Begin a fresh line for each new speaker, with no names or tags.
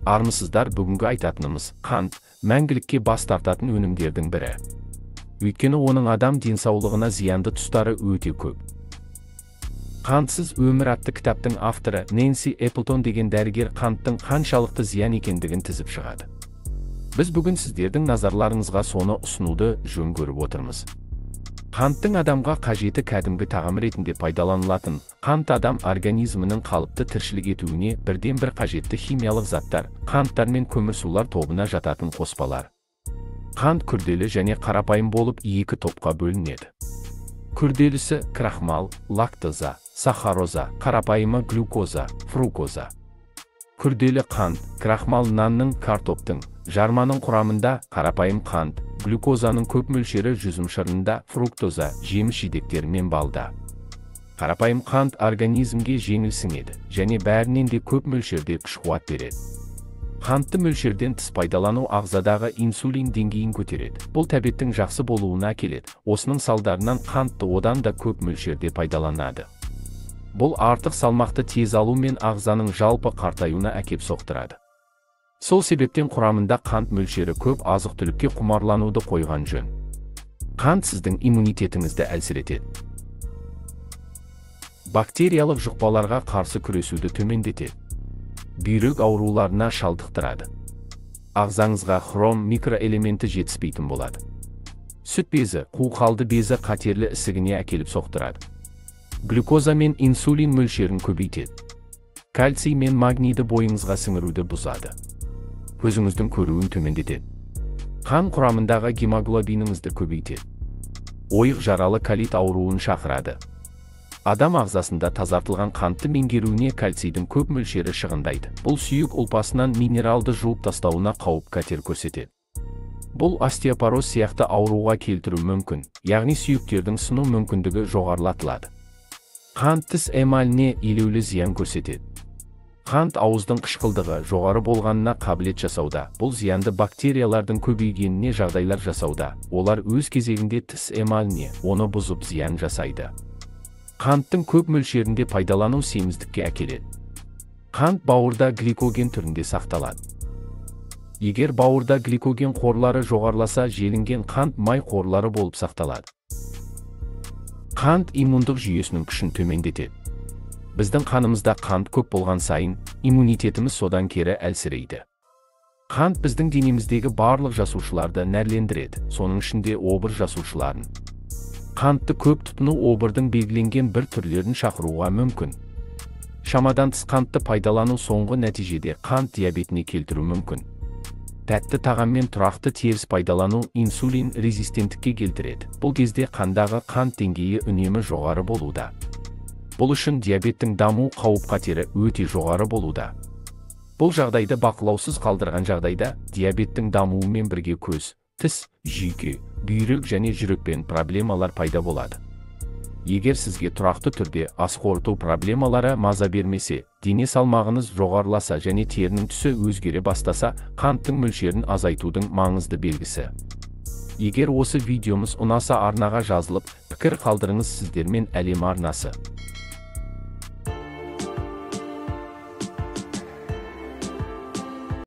Армысыздар, бүгінгі айтатынымыз қант мәңгілікке бас тартатын өнімдердің бірі. Өйткені оның адам денсаулығына зиянды тұстары өте көп. Қантсыз өмір атты кітаптың авторы Нэнси Эпплтон деген дәрігер қанттың қаншалықты зиян екендігін тізіп шығады. Біз бүгін сіздердің назарларыңызға соны ұсынуды жөн көріп отырмыз. Қанттың адамға қажеті кәдімгі тағам ретінде пайдаланылатын, қант адам организмінің қалыпты тіршілік етуіне бірден бір қажетті химиялық заттар, қанттар мен көмірсулар тобына жататын қоспалар. Қант күрделі және қарапайым болып екі топқа бөлінеді. Күрделісі крахмал, лактоза, сахароза, қарапайымы глюкоза, фрукоза. Күрделі қант, крахмал нанның, картоптың, жарманың құрамында, қарапайым қант, глюкозаның көп мөлшері жүзім шырынында, фруктоза, жеміс-жидектер мен балда. Қарапайым қант организмге жеңіл сіңеді, және бәрінен де көп мөлшерде күш-қуат береді. Қантты мөлшерден тыс пайдалану ағзадағы инсулин деңгейін көтереді. Бұл тәбеттің жақсы болуына әкеледі. Осының салдарынан қантты одан да көп мөлшерде пайдаланады. Бұл артық салмақты тез алу мен ағзаның жалпы қартаюына әкеп соқтырады. Сол себептен құрамында қант мөлшері көп азық-түлікке құмарлануды қойған жөн. Қант сіздің иммунитетіңізді әлсіретеді. Бактериялық жұқпаларға қарсы күресуді төмендетеді. Бүйрек ауруларына шалдықтырады. Ағзаңызға хром микроэлементі жетіспейтін болады. Сүт безі, қуқалды безі қатерлі ісігіне әкеліп соқтырады. Глюкоза мен инсулин мөлшерін көбейтеді. Кальций мен магнийді бойыңызға сіңіруді бұзады. Көзіңіздің көруін төмендетеді. Қан құрамындағы гемоглобиніңізді көбейтеді. Ойық жаралы колит ауруын шақырады. Адам ағзасында тазартылған қантты меңгеруіне кальцийдің көп мөлшері шығындайды. Бұл сүйек ұлпасынан минералды жуып тастауына қауіп-қатер көрсетеді. Бұл остеопороз сияқты ауруға келтіру мүмкін, яғни сүйектердің сыну мүмкіндігі жоғарылатылады. Қант тіс эмаліне елеулі зиян көрсетеді. Қант ауыздың қышқылдығы жоғары болғанына қабілет жасауда, бұл зиянды бактериялардың көбейгеніне жағдайлар жасауда. Олар өз кезегінде тіс эмаліне оны бұзып зиян жасайды. Қанттың көп мөлшерінде пайдалану семіздікке әкеледі. Қант бауырда гликоген түрінде сақталады. Егер бауырда гликоген қорлары жоғарыласа, желінген қант май қорлары болып сақталады. Қант иммундық жүйесінің күшін төмендетеді. Біздің қанымызда қант көп болған сайын, иммунитетіміз содан кері әлсірейді. Қант біздің денеміздегі барлық жасушаларды нәрлендіреді, соның ішінде обыр жасушаларын. Қантты көп тұтыну обырдың белгіленген бір түрлерін шақыруға мүмкін. Шамадан тыс қантты пайдалану соңғы нәтижеде қант диабетіне келтіру мүмкін. Тәтті тағаммен тұрақты теріс пайдалану инсулин резистенттікке келтіреді. Бұл кезде қандағы қант деңгейі үнемі жоғары болуда. Бұл үшін диабеттің даму қауіп-қатері өте жоғары болуда. Бұл жағдайды бақылаусыз қалдырған жағдайда диабеттің дамуымен бірге көз, тіс, жүйке, бүйрек және жүрекпен проблемалар пайда болады. Егер сізге тұрақты түрде ас қорыту проблемалары маза бермесе, дене салмағыңыз жоғарыласа және терінің түсі өзгере бастаса, қанттың мөлшерін азайтудың маңызды белгісі. Егер осы видеомыз ұнаса, арнаға жазылып, пікір қалдырыңыз. Сіздермен әлем арнасы.